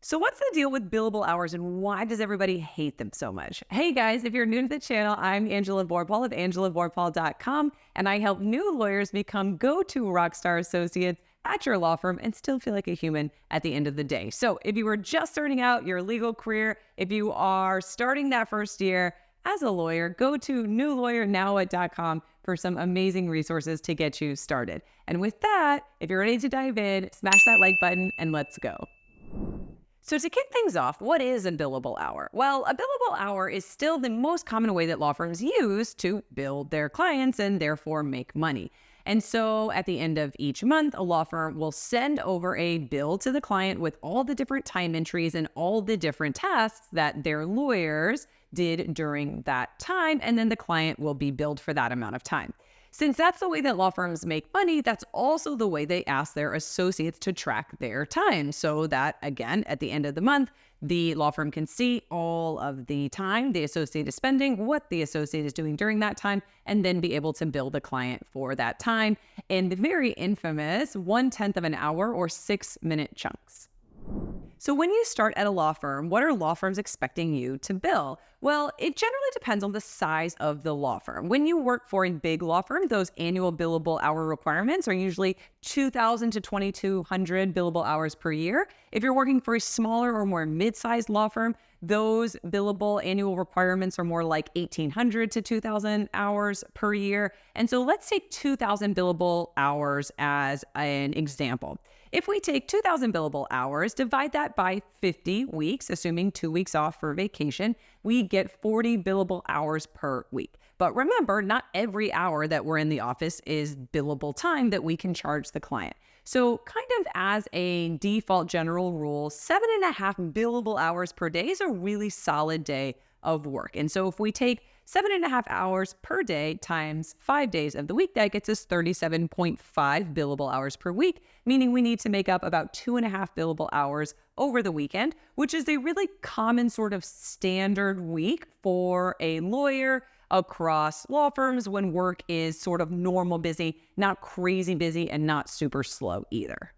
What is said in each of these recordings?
So what's the deal with billable hours and why does everybody hate them so much? Hey guys, if you're new to the channel, I'm Angela Vorpahl of angelavorpahl.com, and I help new lawyers become go-to rockstar associates at your law firm and still feel like a human at the end of the day. So if you were just starting out your legal career, if you are starting that first year as a lawyer, go to newlawyernow.com for some amazing resources to get you started. And with that, if you're ready to dive in, smash that like button and let's go. So to kick things off, what is a billable hour? Well, a billable hour is still the most common way that law firms use to bill their clients and therefore make money. And so at the end of each month, a law firm will send over a bill to the client with all the different time entries and all the different tasks that their lawyers did during that time. And then the client will be billed for that amount of time. Since that's the way that law firms make money, that's also the way they ask their associates to track their time so that, again, at the end of the month, the law firm can see all of the time the associate is spending, what the associate is doing during that time, and then be able to bill the client for that time in the very infamous 1/10 of an hour or 6-minute chunks. So when you start at a law firm, what are law firms expecting you to bill? Well, it generally depends on the size of the law firm. When you work for a big law firm, those annual billable hour requirements are usually 2,000 to 2,200 billable hours per year. If you're working for a smaller or more mid-sized law firm, those billable annual requirements are more like 1,800 to 2,000 hours per year. And so let's take 2,000 billable hours as an example. If we take 2,000 billable hours, divide that by 50 weeks, assuming 2 weeks off for vacation, we get 40 billable hours per week. But remember, not every hour that we're in the office is billable time that we can charge the client. So kind of as a default general rule, 7.5 billable hours per day is a really solid day of work. And so if we take 7.5 hours per day times 5 days of the week, that gets us 37.5 billable hours per week, meaning we need to make up about 2.5 billable hours over the weekend, which is a really common sort of standard week for a lawyer across law firms when work is sort of normal busy, not crazy busy, and not super slow either.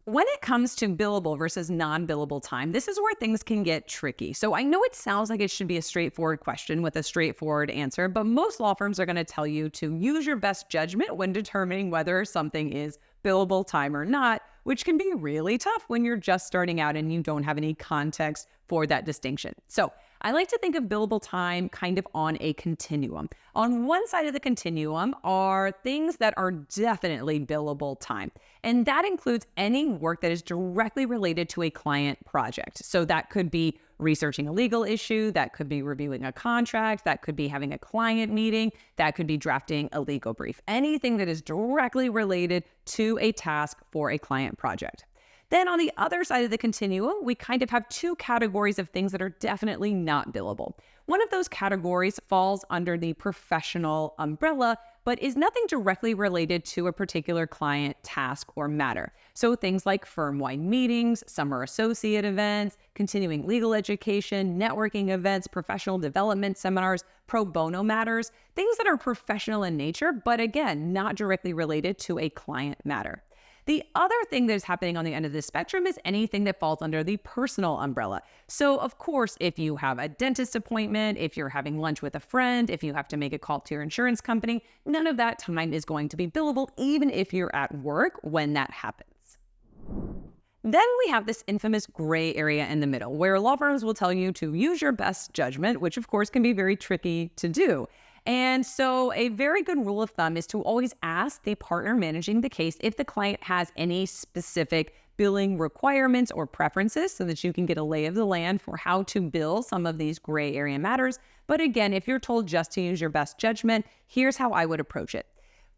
When it comes to billable versus non-billable time, this is where things can get tricky. So I know it sounds like it should be a straightforward question with a straightforward answer, but most law firms are going to tell you to use your best judgment when determining whether something is billable time or not, which can be really tough when you're just starting out and you don't have any context for that distinction. So I like to think of billable time kind of on a continuum. On one side of the continuum are things that are definitely billable time. And that includes any work that is directly related to a client project. So that could be researching a legal issue, that could be reviewing a contract, that could be having a client meeting, that could be drafting a legal brief. Anything that is directly related to a task for a client project. Then on the other side of the continuum, we kind of have two categories of things that are definitely not billable. One of those categories falls under the professional umbrella, but is nothing directly related to a particular client, task, or matter. So things like firm-wide meetings, summer associate events, continuing legal education, networking events, professional development seminars, pro bono matters, things that are professional in nature, but again, not directly related to a client matter. The other thing that is happening on the end of the spectrum is anything that falls under the personal umbrella. So of course, if you have a dentist appointment, if you're having lunch with a friend, if you have to make a call to your insurance company, none of that time is going to be billable, even if you're at work when that happens. Then we have this infamous gray area in the middle, where law firms will tell you to use your best judgment, which of course can be very tricky to do. And so a very good rule of thumb is to always ask the partner managing the case if the client has any specific billing requirements or preferences so that you can get a lay of the land for how to bill some of these gray area matters. But again, if you're told just to use your best judgment, here's how I would approach it.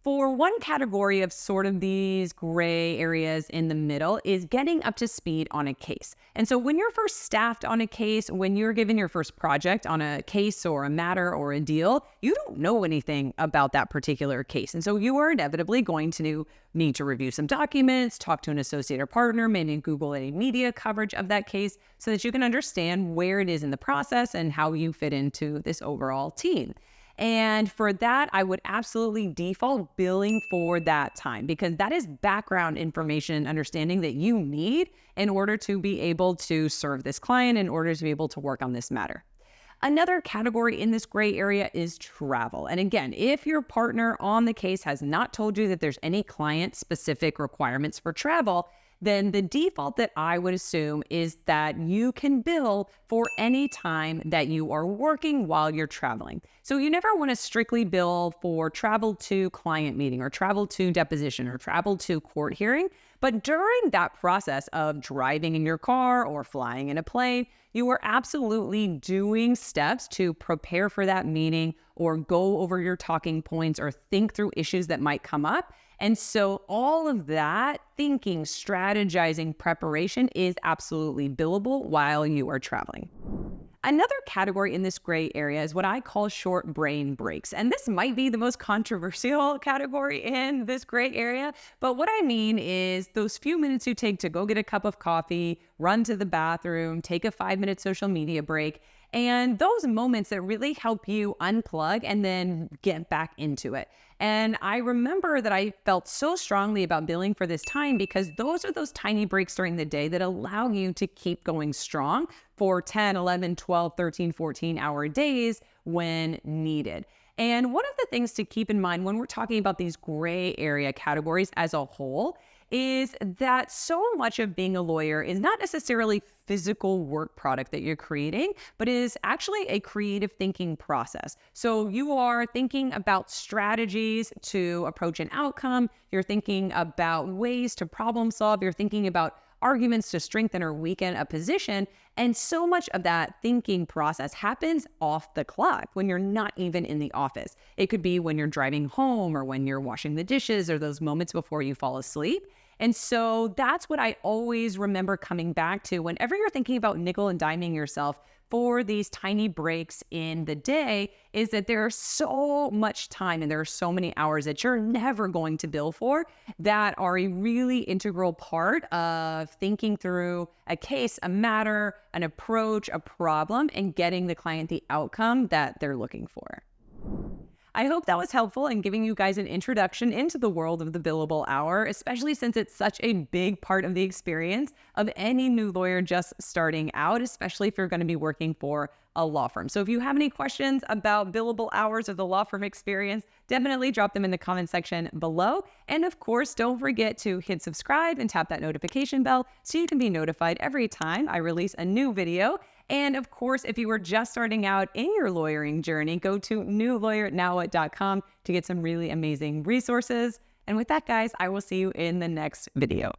For one category of sort of these gray areas in the middle is getting up to speed on a case. And so when you're first staffed on a case, when you're given your first project on a case or a matter or a deal, you don't know anything about that particular case. And so you are inevitably going to need to review some documents, talk to an associate or partner, maybe Google any media coverage of that case so that you can understand where it is in the process and how you fit into this overall team. And for that, I would absolutely default billing for that time, because that is background information and understanding that you need in order to be able to serve this client, in order to be able to work on this matter. Another category in this gray area is travel. And again, if your partner on the case has not told you that there's any client-specific requirements for travel, then the default that I would assume is that you can bill for any time that you are working while you're traveling. So you never want to strictly bill for travel to client meeting or travel to deposition or travel to court hearing. But during that process of driving in your car or flying in a plane, you are absolutely doing steps to prepare for that meeting or go over your talking points or think through issues that might come up. And so all of that thinking, strategizing, preparation is absolutely billable while you are traveling. Another category in this gray area is what I call short brain breaks. And this might be the most controversial category in this gray area. But what I mean is those few minutes you take to go get a cup of coffee, run to the bathroom, take a 5-minute social media break, and those moments that really help you unplug and then get back into it. And I remember that I felt so strongly about billing for this time because those are those tiny breaks during the day that allow you to keep going strong for 10, 11, 12, 13, 14-hour days when needed. And one of the things to keep in mind when we're talking about these gray area categories as a whole is that so much of being a lawyer is not necessarily physical work product that you're creating, but is actually a creative thinking process. So you are thinking about strategies to approach an outcome. You're thinking about ways to problem solve. You're thinking about arguments to strengthen or weaken a position. And so much of that thinking process happens off the clock when you're not even in the office. It could be when you're driving home or when you're washing the dishes or those moments before you fall asleep. And so that's what I always remember coming back to whenever you're thinking about nickel and diming yourself for these tiny breaks in the day, is that there's so much time and there are so many hours that you're never going to bill for that are a really integral part of thinking through a case, a matter, an approach, a problem, and getting the client the outcome that they're looking for. I hope that was helpful in giving you guys an introduction into the world of the billable hour, especially since it's such a big part of the experience of any new lawyer just starting out, especially if you're going to be working for a law firm. So if you have any questions about billable hours or the law firm experience, definitely drop them in the comment section below. And of course, don't forget to hit subscribe and tap that notification bell so you can be notified every time I release a new video. And of course, if you were just starting out in your lawyering journey, go to newlawyernowwhat.com to get some really amazing resources. And with that, guys, I will see you in the next video.